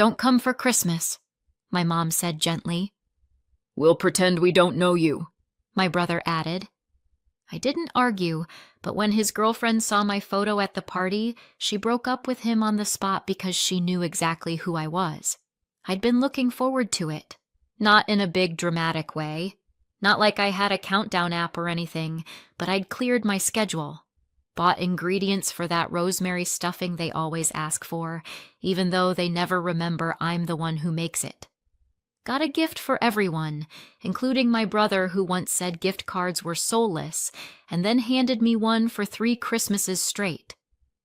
Don't come for Christmas, my mom said gently. We'll pretend we don't know you, my brother added. I didn't argue, but when his girlfriend saw my photo at the party, she broke up with him on the spot because she knew exactly who I was. I'd been looking forward to it. Not in a big dramatic way. Not like I had a countdown app or anything, but I'd cleared my schedule. Bought ingredients for that rosemary stuffing they always ask for, even though they never remember I'm the one who makes it. Got a gift for everyone, including my brother who once said gift cards were soulless, and then handed me one for 3 Christmases straight.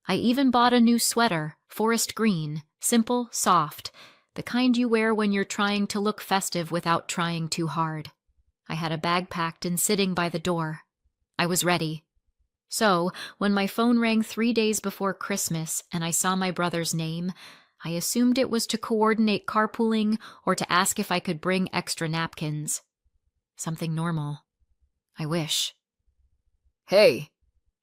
I even bought a new sweater, forest green, simple, soft, the kind you wear when you're trying to look festive without trying too hard. I had a bag packed and sitting by the door. I was ready. So, when my phone rang 3 days before Christmas and I saw my brother's name, I assumed it was to coordinate carpooling or to ask if I could bring extra napkins. Something normal. I wish. Hey,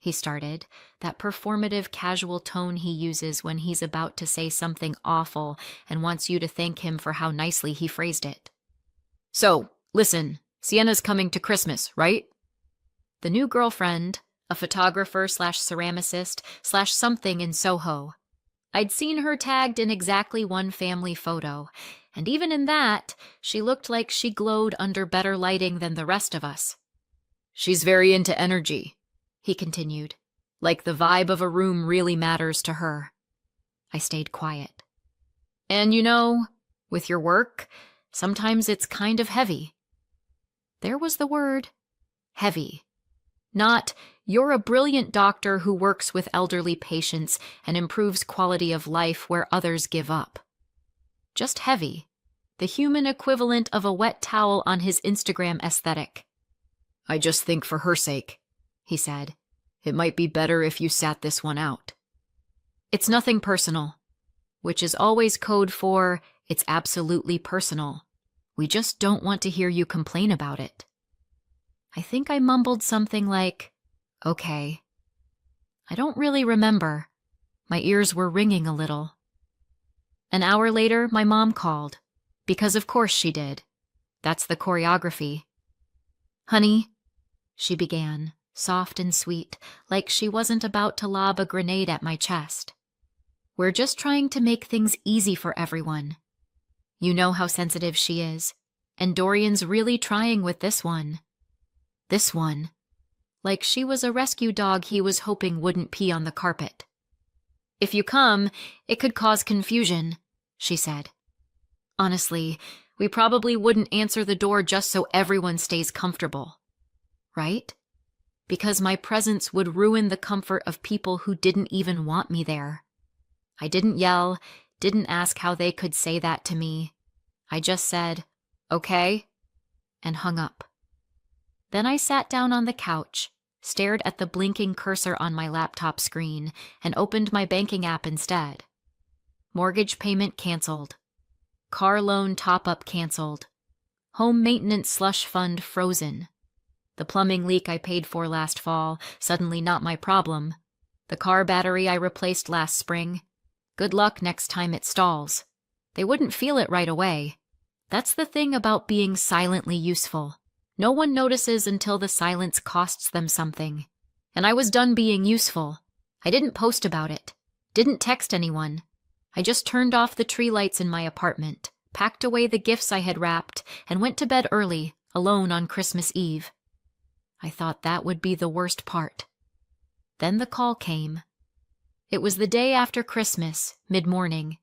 he started, that performative casual tone he uses when he's about to say something awful and wants you to thank him for how nicely he phrased it. So, listen, Sienna's coming to Christmas, right? The new girlfriend, a photographer/ceramicist/something in Soho. I'd seen her tagged in exactly one family photo, and even in that, she looked like she glowed under better lighting than the rest of us. She's very into energy, he continued, like the vibe of a room really matters to her. I stayed quiet. And you know, with your work, sometimes it's kind of heavy. There was the word, heavy. Not, you're a brilliant doctor who works with elderly patients and improves quality of life where others give up. Just heavy, the human equivalent of a wet towel on his Instagram aesthetic. I just think for her sake, he said, it might be better if you sat this one out. It's nothing personal, which is always code for it's absolutely personal. We just don't want to hear you complain about it. I think I mumbled something like, okay. I don't really remember. My ears were ringing a little. An hour later, my mom called, because of course she did. That's the choreography. Honey, she began, soft and sweet, like she wasn't about to lob a grenade at my chest. We're just trying to make things easy for everyone. You know how sensitive she is, and Dorian's really trying with this one. This one. Like she was a rescue dog he was hoping wouldn't pee on the carpet. If you come, it could cause confusion, she said. Honestly, we probably wouldn't answer the door just so everyone stays comfortable. Right? Because my presence would ruin the comfort of people who didn't even want me there. I didn't yell, didn't ask how they could say that to me. I just said, okay, and hung up. Then I sat down on the couch, stared at the blinking cursor on my laptop screen, and opened my banking app instead. Mortgage payment canceled. Car loan top-up canceled. Home maintenance slush fund frozen. The plumbing leak I paid for last fall, suddenly not my problem. The car battery I replaced last spring. Good luck next time it stalls. They wouldn't feel it right away. That's the thing about being silently useful. No one notices until the silence costs them something. And I was done being useful. I didn't post about it. Didn't text anyone. I just turned off the tree lights in my apartment, packed away the gifts I had wrapped, and went to bed early, alone on Christmas Eve. I thought that would be the worst part. Then the call came. It was the day after Christmas, mid-morning.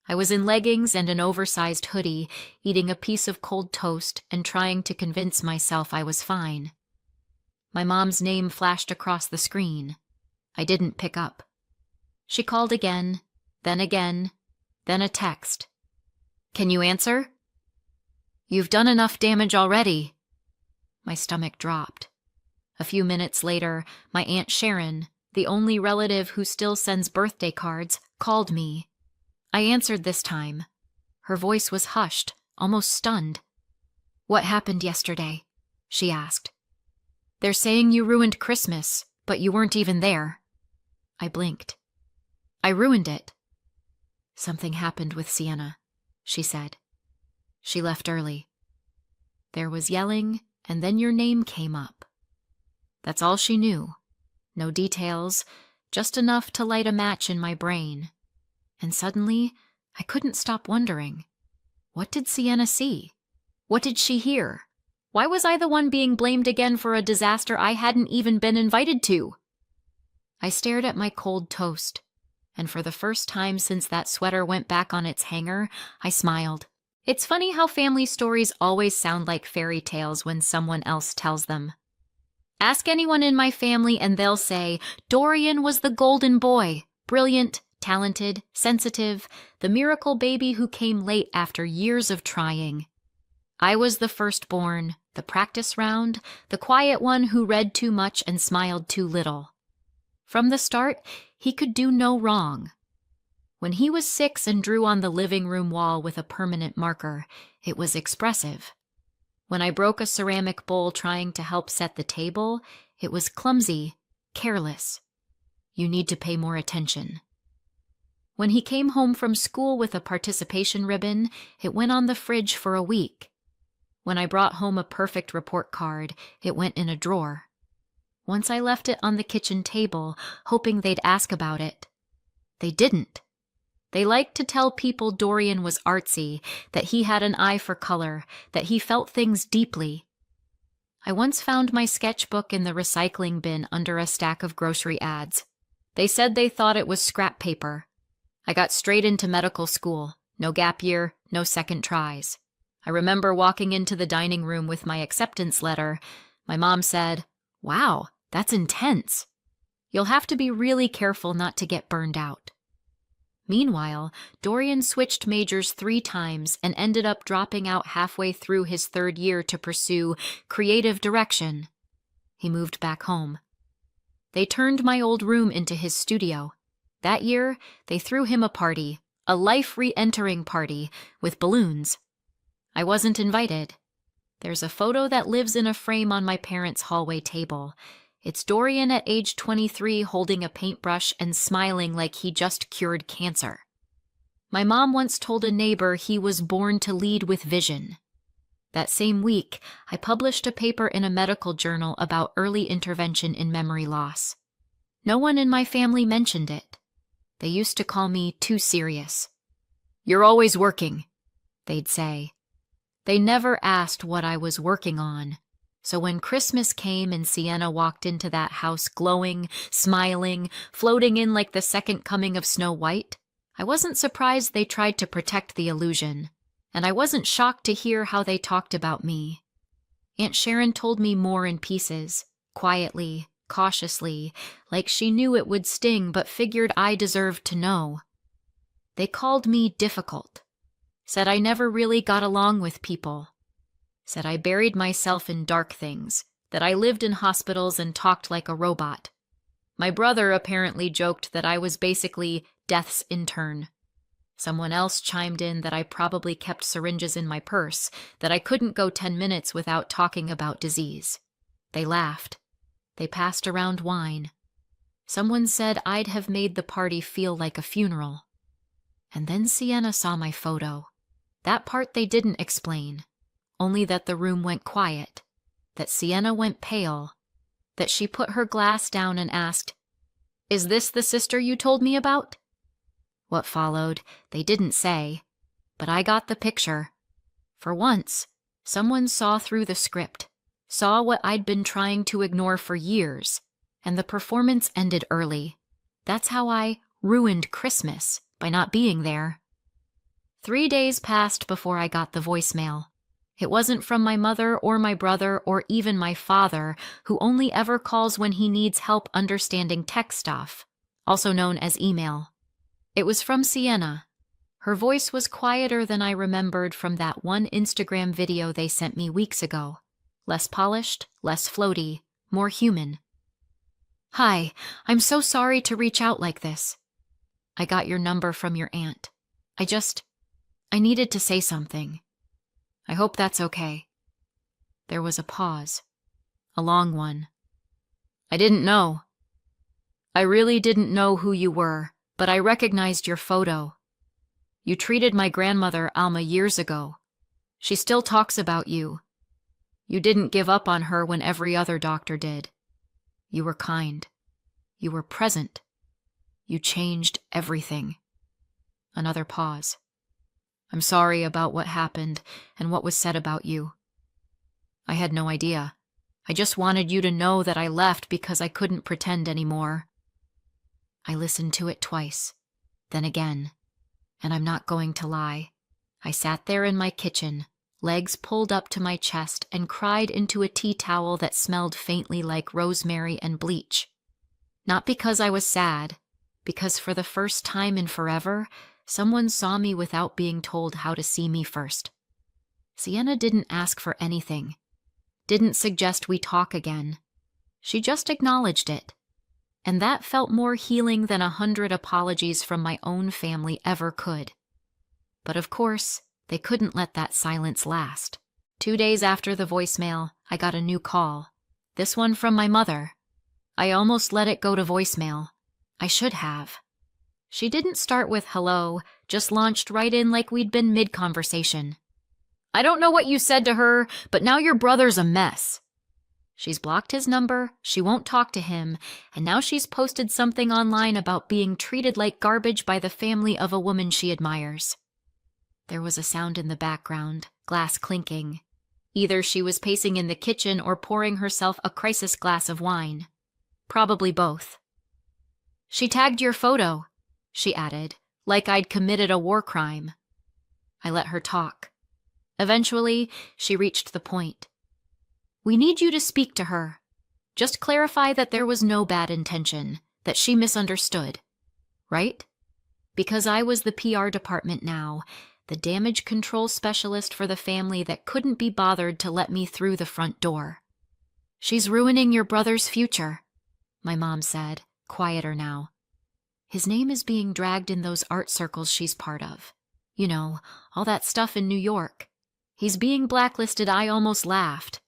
I was in leggings and an oversized hoodie, eating a piece of cold toast and trying to convince myself I was fine. My mom's name flashed across the screen. I didn't pick up. She called again, then a text. Can you answer? You've done enough damage already. My stomach dropped. A few minutes later, my Aunt Sharon, the only relative who still sends birthday cards, called me. I answered this time. Her voice was hushed, almost stunned. What happened yesterday? She asked. They're saying you ruined Christmas, but you weren't even there. I blinked. I ruined it. Something happened with Sienna. she said. She left early. There was yelling, and then your name came up. That's all she knew. No details, just enough to light a match in my brain. And suddenly, I couldn't stop wondering. What did Sienna see? What did she hear? Why was I the one being blamed again for a disaster I hadn't even been invited to? I stared at my cold toast, and for the first time since that sweater went back on its hanger, I smiled. It's funny how family stories always sound like fairy tales when someone else tells them. Ask anyone in my family and they'll say, Dorian was the golden boy, brilliant, talented, sensitive, the miracle baby who came late after years of trying. I was the firstborn, the practice round, the quiet one who read too much and smiled too little. From the start, he could do no wrong. When he was 6 and drew on the living room wall with a permanent marker, it was expressive. When I broke a ceramic bowl trying to help set the table, it was clumsy, careless. You need to pay more attention. When he came home from school with a participation ribbon, it went on the fridge for a week. When I brought home a perfect report card, it went in a drawer. Once I left it on the kitchen table, hoping they'd ask about it. They didn't. They liked to tell people Dorian was artsy, that he had an eye for color, that he felt things deeply. I once found my sketchbook in the recycling bin under a stack of grocery ads. They said they thought it was scrap paper. I got straight into medical school. No gap year, no second tries. I remember walking into the dining room with my acceptance letter. My mom said, "Wow, that's intense. You'll have to be really careful not to get burned out." Meanwhile, Dorian switched majors 3 times and ended up dropping out halfway through his 3rd year to pursue creative direction. He moved back home. They turned my old room into his studio. That year, they threw him a party, a life re-entering party, with balloons. I wasn't invited. There's a photo that lives in a frame on my parents' hallway table. It's Dorian at age 23 holding a paintbrush and smiling like he just cured cancer. My mom once told a neighbor he was born to lead with vision. That same week, I published a paper in a medical journal about early intervention in memory loss. No one in my family mentioned it. They used to call me too serious. "You're always working," they'd say. They never asked what I was working on. So when Christmas came and Sienna walked into that house glowing, smiling, floating in like the second coming of Snow White, I wasn't surprised they tried to protect the illusion, and I wasn't shocked to hear how they talked about me. Aunt Sharon told me more in pieces, quietly, cautiously, like she knew it would sting but figured I deserved to know. They called me difficult, said I never really got along with people, said I buried myself in dark things, that I lived in hospitals and talked like a robot. My brother apparently joked that I was basically death's intern. Someone else chimed in that I probably kept syringes in my purse, that I couldn't go 10 minutes without talking about disease. They laughed. They passed around wine. Someone said I'd have made the party feel like a funeral. And then Sienna saw my photo. That part they didn't explain. Only that the room went quiet, that Sienna went pale, that she put her glass down and asked, "Is this the sister you told me about?" What followed, they didn't say, but I got the picture. For once, someone saw through the script, saw what I'd been trying to ignore for years, and the performance ended early. That's how I ruined Christmas, by not being there. 3 days passed before I got the voicemail. It wasn't from my mother or my brother or even my father, who only ever calls when he needs help understanding tech stuff, also known as email. It was from Sienna. Her voice was quieter than I remembered from that one Instagram video they sent me weeks ago. Less polished, less floaty, more human. "Hi, I'm so sorry to reach out like this. I got your number from your aunt. I needed to say something. I hope that's okay." There was a pause. A long one. "I didn't know. I really didn't know who you were, but I recognized your photo. You treated my grandmother, Alma, years ago. She still talks about you. You didn't give up on her when every other doctor did. You were kind. You were present. You changed everything." Another pause. "I'm sorry about what happened and what was said about you. I had no idea. I just wanted you to know that I left because I couldn't pretend anymore." I listened to it twice, then again, and I'm not going to lie. I sat there in my kitchen, legs pulled up to my chest, and cried into a tea towel that smelled faintly like rosemary and bleach. Not because I was sad, because for the first time in forever, someone saw me without being told how to see me first. Sienna didn't ask for anything, didn't suggest we talk again. She just acknowledged it. And that felt more healing than 100 apologies from my own family ever could. But of course, they couldn't let that silence last. 2 days after the voicemail, I got a new call. This one from my mother. I almost let it go to voicemail. I should have. She didn't start with hello, just launched right in like we'd been mid-conversation. "I don't know what you said to her, but now your brother's a mess. She's blocked his number, she won't talk to him, and now she's posted something online about being treated like garbage by the family of a woman she admires." There was a sound in the background, glass clinking. Either she was pacing in the kitchen or pouring herself a crisis glass of wine. Probably both. "She tagged your photo," she added, like I'd committed a war crime. I let her talk. Eventually, she reached the point. "We need you to speak to her. Just clarify that there was no bad intention, that she misunderstood. Right? Because I was the PR department now, the damage control specialist for the family that couldn't be bothered to let me through the front door." "She's ruining your brother's future," my mom said, quieter now. "His name is being dragged in those art circles she's part of. You know, all that stuff in New York. He's being blacklisted." I almost laughed.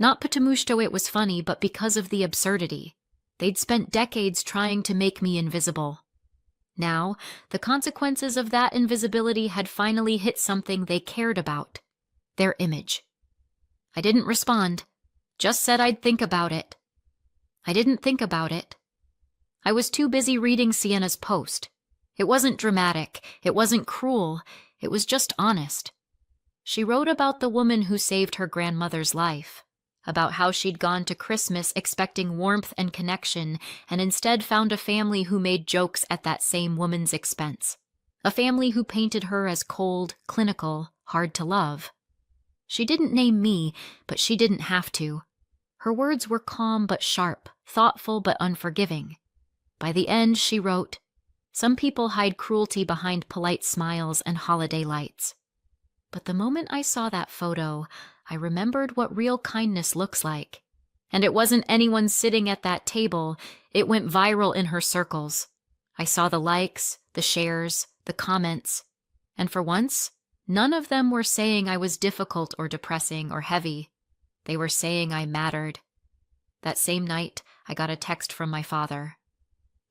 Not Patamushto it was funny, but because of the absurdity. They'd spent decades trying to make me invisible. Now, the consequences of that invisibility had finally hit something they cared about. Their image. I didn't respond. Just said I'd think about it. I didn't think about it. I was too busy reading Sienna's post. It wasn't dramatic. It wasn't cruel. It was just honest. She wrote about the woman who saved her grandmother's life. About how she'd gone to Christmas expecting warmth and connection and instead found a family who made jokes at that same woman's expense. A family who painted her as cold, clinical, hard to love. She didn't name me, but she didn't have to. Her words were calm but sharp, thoughtful but unforgiving. By the end, she wrote, "Some people hide cruelty behind polite smiles and holiday lights." But the moment I saw that photo, I remembered what real kindness looks like. And it wasn't anyone sitting at that table. It went viral in her circles. I saw the likes, the shares, the comments. And for once, none of them were saying I was difficult or depressing or heavy. They were saying I mattered. That same night, I got a text from my father.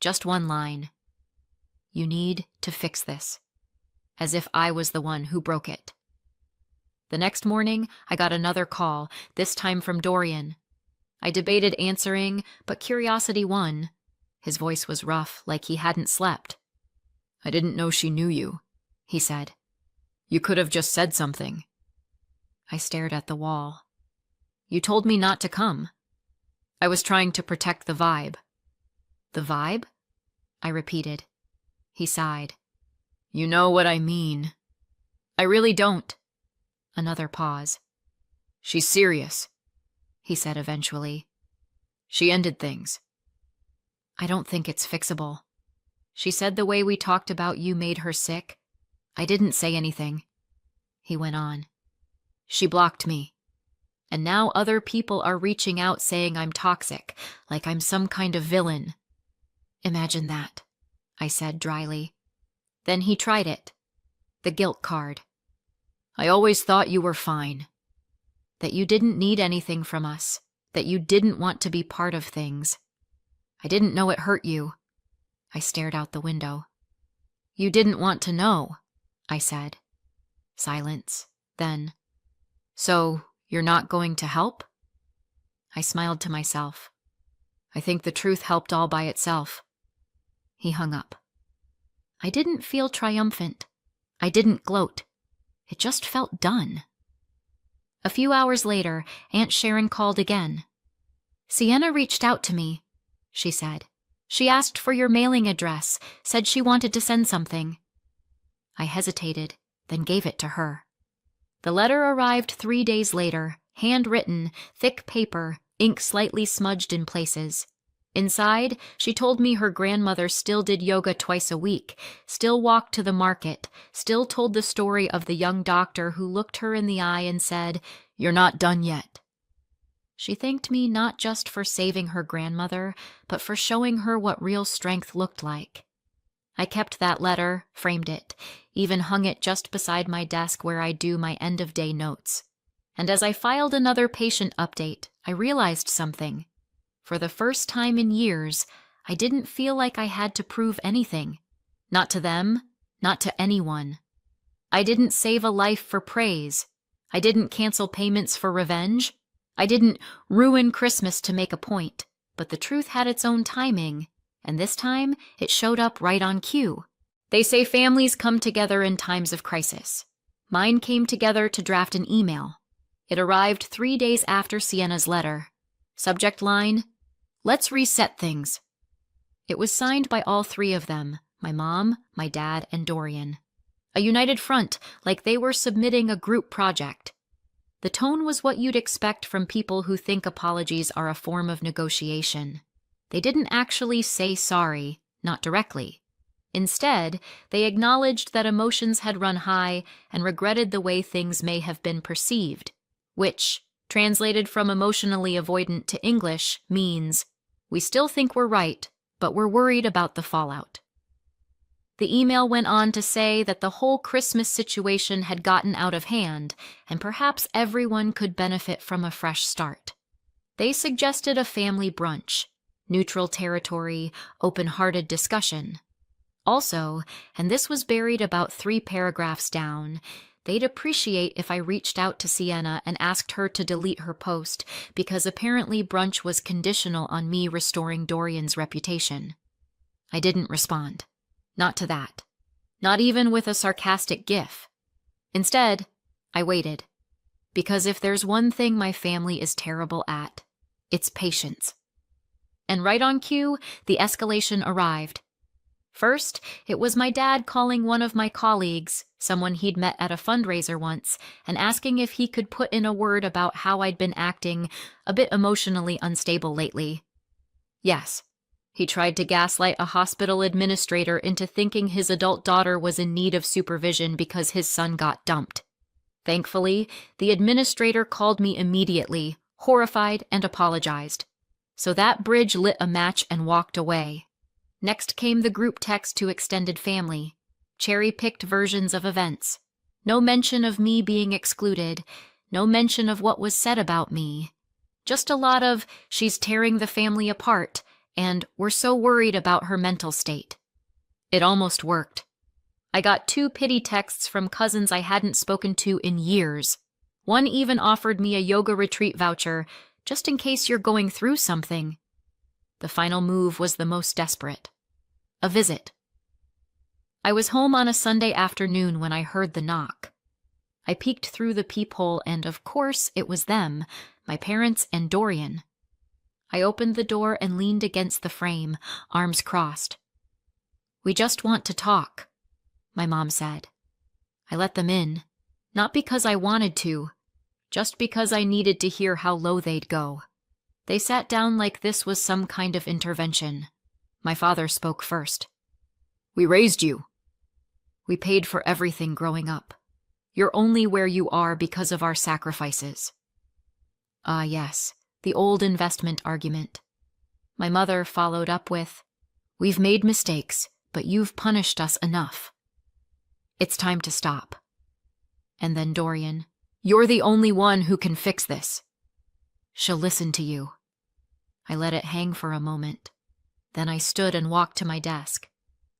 Just one line. "You need to fix this." As if I was the one who broke it. The next morning, I got another call, this time from Dorian. I debated answering, but curiosity won. His voice was rough, like he hadn't slept. "I didn't know she knew you," he said. "You could have just said something." I stared at the wall. "You told me not to come." "I was trying to protect the vibe." "The vibe?" I repeated. He sighed. "You know what I mean." "I really don't." Another pause. "She's serious," he said eventually. "She ended things." "I don't think it's fixable. She said the way we talked about you made her sick. I didn't say anything." He went on. "She blocked me. And now other people are reaching out saying I'm toxic, like I'm some kind of villain." "Imagine that," I said dryly. Then he tried it. The guilt card. "I always thought you were fine. That you didn't need anything from us. That you didn't want to be part of things. I didn't know it hurt you." I stared out the window. "You didn't want to know." I said. Silence. Then, "So, you're not going to help?" I smiled to myself. I think the truth helped all by itself. He hung up. I didn't feel triumphant. I didn't gloat. It just felt done. A few hours later, Aunt Sharon called again. "Sienna reached out to me," she said. "She asked for your mailing address, said she wanted to send something." I hesitated, then gave it to her. The letter arrived 3 days later, handwritten, thick paper, ink slightly smudged in places. Inside, she told me her grandmother still did yoga twice a week, still walked to the market, still told the story of the young doctor who looked her in the eye and said, "You're not done yet." She thanked me not just for saving her grandmother, but for showing her what real strength looked like. I kept that letter, framed it, even hung it just beside my desk where I do my end-of-day notes. And as I filed another patient update, I realized something. For the first time in years, I didn't feel like I had to prove anything. Not to them, not to anyone. I didn't save a life for praise. I didn't cancel payments for revenge. I didn't ruin Christmas to make a point. But the truth had its own timing, and this time it showed up right on cue. They say families come together in times of crisis. Mine came together to draft an email. It arrived 3 days after Sienna's letter. Subject line, "Let's reset things." It was signed by all three of them, my mom, my dad, and Dorian. A united front, like they were submitting a group project. The tone was what you'd expect from people who think apologies are a form of negotiation. They didn't actually say sorry, not directly. Instead, they acknowledged that emotions had run high and regretted the way things may have been perceived, which, translated from emotionally avoidant to English, means, "We still think we're right, but we're worried about the fallout." The email went on to say that the whole Christmas situation had gotten out of hand, and perhaps everyone could benefit from a fresh start. They suggested a family brunch, neutral territory, open-hearted discussion. Also, and this was buried about 3 paragraphs down, they'd appreciate if I reached out to Sienna and asked her to delete her post because apparently brunch was conditional on me restoring Dorian's reputation. I didn't respond. Not to that. Not even with a sarcastic gif. Instead, I waited. Because if there's one thing my family is terrible at, it's patience. And right on cue, the escalation arrived. First, it was my dad calling one of my colleagues, someone he'd met at a fundraiser once, and asking if he could put in a word about how I'd been acting a bit emotionally unstable lately. Yes, he tried to gaslight a hospital administrator into thinking his adult daughter was in need of supervision because his son got dumped. Thankfully, the administrator called me immediately, horrified, and apologized. So that bridge lit a match and walked away. Next came the group text to extended family, cherry-picked versions of events. No mention of me being excluded, no mention of what was said about me. Just a lot of, "She's tearing the family apart," and "We're so worried about her mental state." It almost worked. I got 2 pity texts from cousins I hadn't spoken to in years. One even offered me a yoga retreat voucher, just in case you're going through something. The final move was the most desperate. A visit. I was home on a Sunday afternoon when I heard the knock. I peeked through the peephole and, of course, it was them, my parents and Dorian. I opened the door and leaned against the frame, arms crossed. "We just want to talk," my mom said. I let them in, not because I wanted to, just because I needed to hear how low they'd go. They sat down like this was some kind of intervention. My father spoke first. "We raised you. We paid for everything growing up. You're only where you are because of our sacrifices." Ah, yes, the old investment argument. My mother followed up with, "We've made mistakes, but you've punished us enough. It's time to stop." And then Dorian, "You're the only one who can fix this. She'll listen to you." I let it hang for a moment. Then I stood and walked to my desk.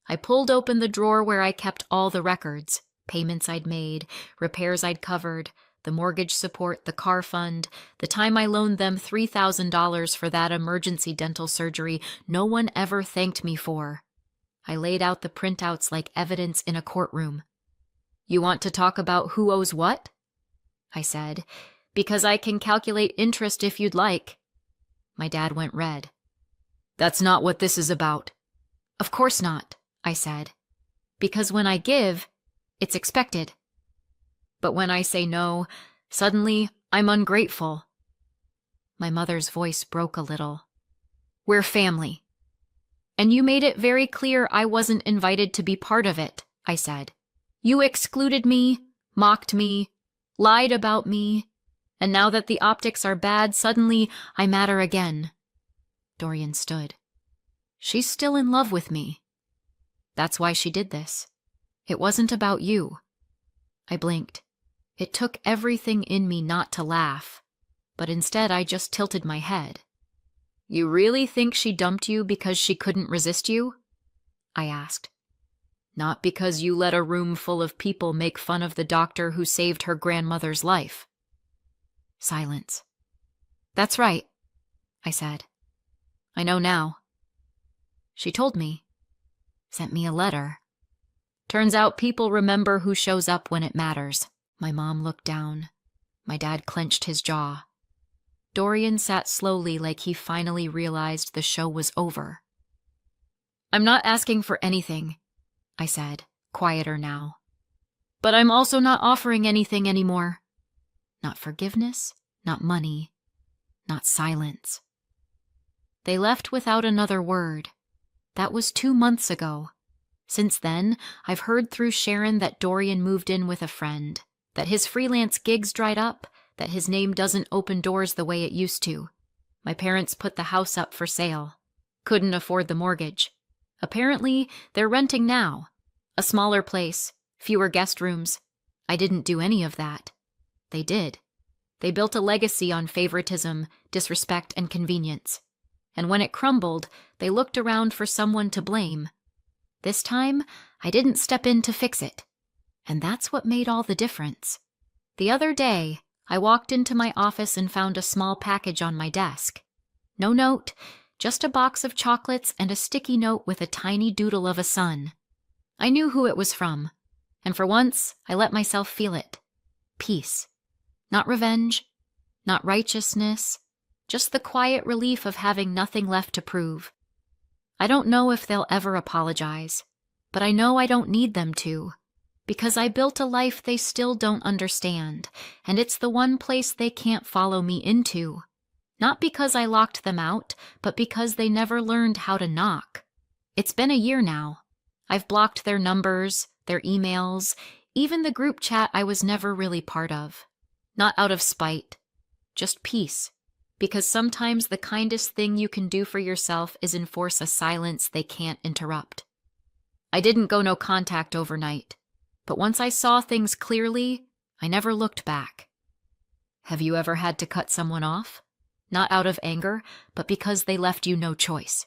I pulled open the drawer where I kept all the records, Payments I'd made, repairs I'd covered, the mortgage support, the car fund, the time I loaned them $3,000 for that emergency dental surgery no one ever thanked me for. I laid out the printouts like evidence in a courtroom. "You want to talk about who owes what?" I said, "because I can calculate interest if you'd like." My dad went red. "That's not what this is about." "Of course not," I said, "because when I give, it's expected. But when I say no, suddenly I'm ungrateful." My mother's voice broke a little. "We're family. And you made it very clear I wasn't invited to be part of it," I said. "You excluded me, mocked me, lied about me, and now that the optics are bad, suddenly I matter again." Dorian stood. "She's still in love with me. That's why she did this. It wasn't about you." I blinked. It took everything in me not to laugh, but instead I just tilted my head. "You really think she dumped you because she couldn't resist you?" I asked. "Not because you let a room full of people make fun of the doctor who saved her grandmother's life?" Silence. "That's right," I said. "I know now. She told me. Sent me a letter. Turns out people remember who shows up when it matters." My mom looked down. My dad clenched his jaw. Dorian sat slowly like he finally realized the show was over. "I'm not asking for anything," I said, quieter now. "But I'm also not offering anything anymore. Not forgiveness, not money, not silence." They left without another word. That was 2 months ago. Since then, I've heard through Sharon that Dorian moved in with a friend, that his freelance gigs dried up, that his name doesn't open doors the way it used to. My parents put the house up for sale. Couldn't afford the mortgage. Apparently, they're renting now. A smaller place, fewer guest rooms. I didn't do any of that. They did. They built a legacy on favoritism, disrespect, and convenience. And when it crumbled, they looked around for someone to blame. This time, I didn't step in to fix it. And that's what made all the difference. The other day, I walked into my office and found a small package on my desk. No note, just a box of chocolates and a sticky note with a tiny doodle of a sun. I knew who it was from, and for once, I let myself feel it. Peace. Not revenge, not righteousness, just the quiet relief of having nothing left to prove. I don't know if they'll ever apologize, but I know I don't need them to, because I built a life they still don't understand, and it's the one place they can't follow me into. Not because I locked them out, but because they never learned how to knock. It's been a year now. I've blocked their numbers, their emails, even the group chat I was never really part of. Not out of spite, just peace. Because sometimes the kindest thing you can do for yourself is enforce a silence they can't interrupt. I didn't go no contact overnight, but once I saw things clearly, I never looked back. Have you ever had to cut someone off? Not out of anger, but because they left you no choice?